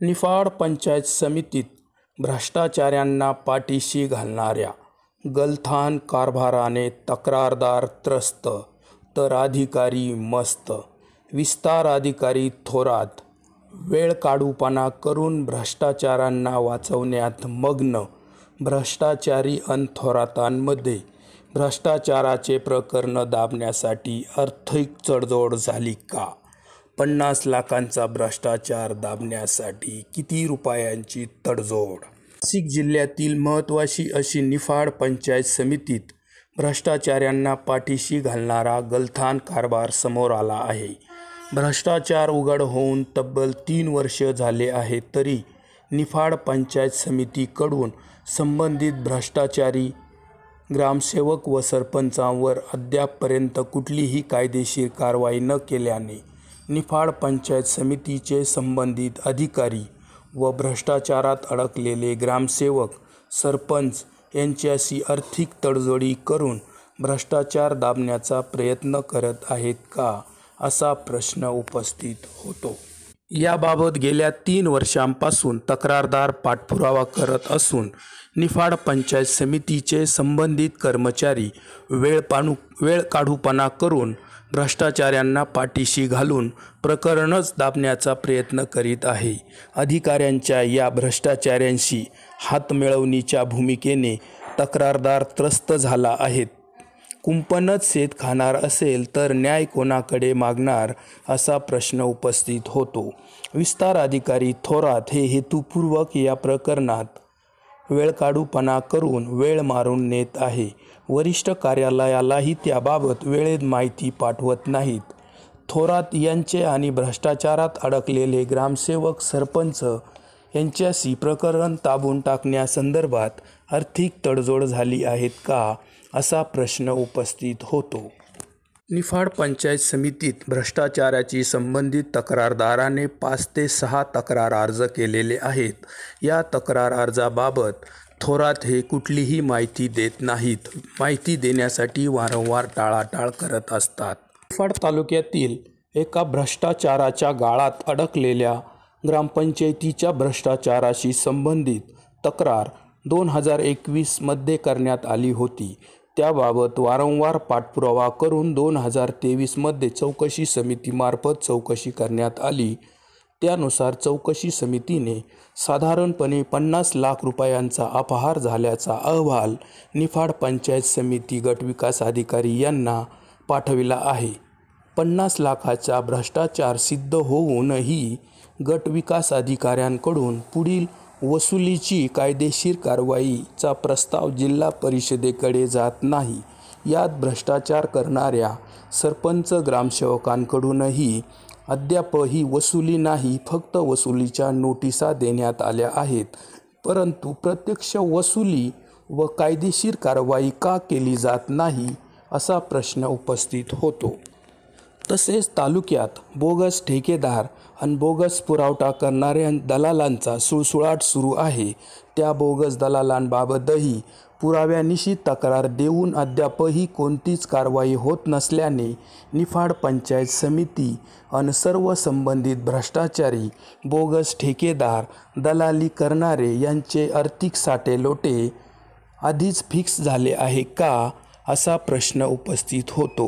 निफाड पंचायत समितीत भ्रष्टाचाऱ्यांना पाठीशी घालणाऱ्या गलथान कारभाराने तक्रारदार त्रस्त तर अधिकारी मस्त। विस्तार अधिकारी थोरात वेळकाढूपणा करून भ्रष्टाचाऱ्यांना वाचवण्यात मग्न। भ्रष्टाचारी अन थोरातांमध्ये भ्रष्टाचाराचे प्रकरण दाबण्यासाठी आर्थिक तडजोड झाली का? 50 लाखांचा भ्रष्टाचार दाबण्यासाठी किती रुपयांची तडजोड? नाशिक जिल्ह्यातील महत्त्वाची अशी निफाड पंचायत समितीत भ्रष्टाचाऱ्यांना पाठीशी घालणारा गलथान कारभार समोर आला आहे। भ्रष्टाचार उघड होऊन तब्बल 3 वर्ष झाले आहे तरी निफाड पंचायत समितीकडून संबंधित भ्रष्टाचारी ग्रामसेवक व सरपंचांवर अद्यापपर्यंत कुठलीही कायदेशीर कारवाई न केल्याने निफाड पंचायत समितीचे संबंधित अधिकारी व भ्रष्टाचारात अडकलेले ग्रामसेवक सरपंच यांच्याशी आर्थिक तडजोडी करून भ्रष्टाचार दाबण्याचा प्रयत्न करत आहेत का, असा प्रश्न उपस्थित होतो। याबाबत गेल्या 3 वर्षांपासून तक्रारदार पाठपुरावा करत असून निफाड पंचायत समितीचे संबंधित कर्मचारी वेळकाढूपणा करून भ्रष्टाचाऱ्यांना पाठीशी घालून प्रकरणच दाबण्याचा प्रयत्न करीत आहे। अधिकाऱ्यांच्या या भ्रष्टाचाऱ्यांशी हातमिळवणीच्या भूमिकेने तक्रारदार त्रस्त झाला आहे। कुंपणच शेत खाणार असेल तर न्याय कोणाकडे मागणार, असा प्रश्न उपस्थित होतो। विस्तार अधिकारी थोरात हे हेतुपूर्वक या प्रकरणात वेळकाढूपणा करून वेळ मारून नेत आहे। वरिष्ठ कार्यालयालाही त्याबाबत वेळेत माहिती पाठवत नाहीत। थोरात यांचे आणि भ्रष्टाचारात अडकलेले ग्रामसेवक सरपंच यांच्याशी प्रकरण दाबून टाकण्यासंदर्भात आर्थिक तडजोड झाली आहेत का, असा प्रश्न उपस्थित होतो। निफाड पंचायत समितीत भ्रष्टाचाराची संबंधित तक्रारदाराने 5 ते 6 तक्रार अर्ज केलेले आहेत। या तक्रार अर्जाबाबत थोरात हे कुठलीही माहिती देत नाहीत। माहिती देण्यासाठी वारंवार टाळाटाळ करत असतात। निफाड तालुक्यातील एका भ्रष्टाचाराच्या गाळात अडकलेल्या ग्रामपंचायतीच्या भ्रष्टाचाराशी संबंधित तक्रार 2021 मध्ये करण्यात आली होती। त्याबाबत वारंवार पाठपुरावा करून 2023 मध्ये चौकशी समितीमार्फत चौकशी करण्यात आली। त्यानुसार चौकशी समितीने साधारणपणे 50 लाख रुपयांचा अपहार झाल्याचा अहवाल निफाड पंचायत समिती गटविकास अधिकारी यांना पाठविला आहे। 50 लाखाचा भ्रष्टाचार सिद्ध होऊनही गटविकास अधिकाऱ्यांकडून पुढील वसुलीची कायदेशीर कारवाईचा प्रस्ताव जिल्हा परिषदेकडे जात नाही। यात भ्रष्टाचार करणाऱ्या सरपंच ग्रामसेवकांकडूनही अद्यापही वसुली नाही, फक्त वसुलीच्या नोटिसा देण्यात आल्या आहेत। परंतु प्रत्यक्ष वसुली व कायदेशीर कारवाई का केली जात नाही, असा प्रश्न उपस्थित होतो। तसेच तालुक्यात बोगस ठेकेदार आणि बोगस पुरवठा करणाऱ्या दलालांचा सुळसुळाट सुरू आहे। त्या बोगस दलालांबाबतही पुराव्यानिशी तक्रार देऊन अद्यापही कोणतीच कारवाई होत नसल्याने निफाड पंचायत समिती आणि सर्व संबंधित भ्रष्टाचारी, बोगस ठेकेदार, दलाली करणारे यांचे आर्थिक साटेलोटे आधीच फिक्स झाले आहे का, असा प्रश्न उपस्थित होतो।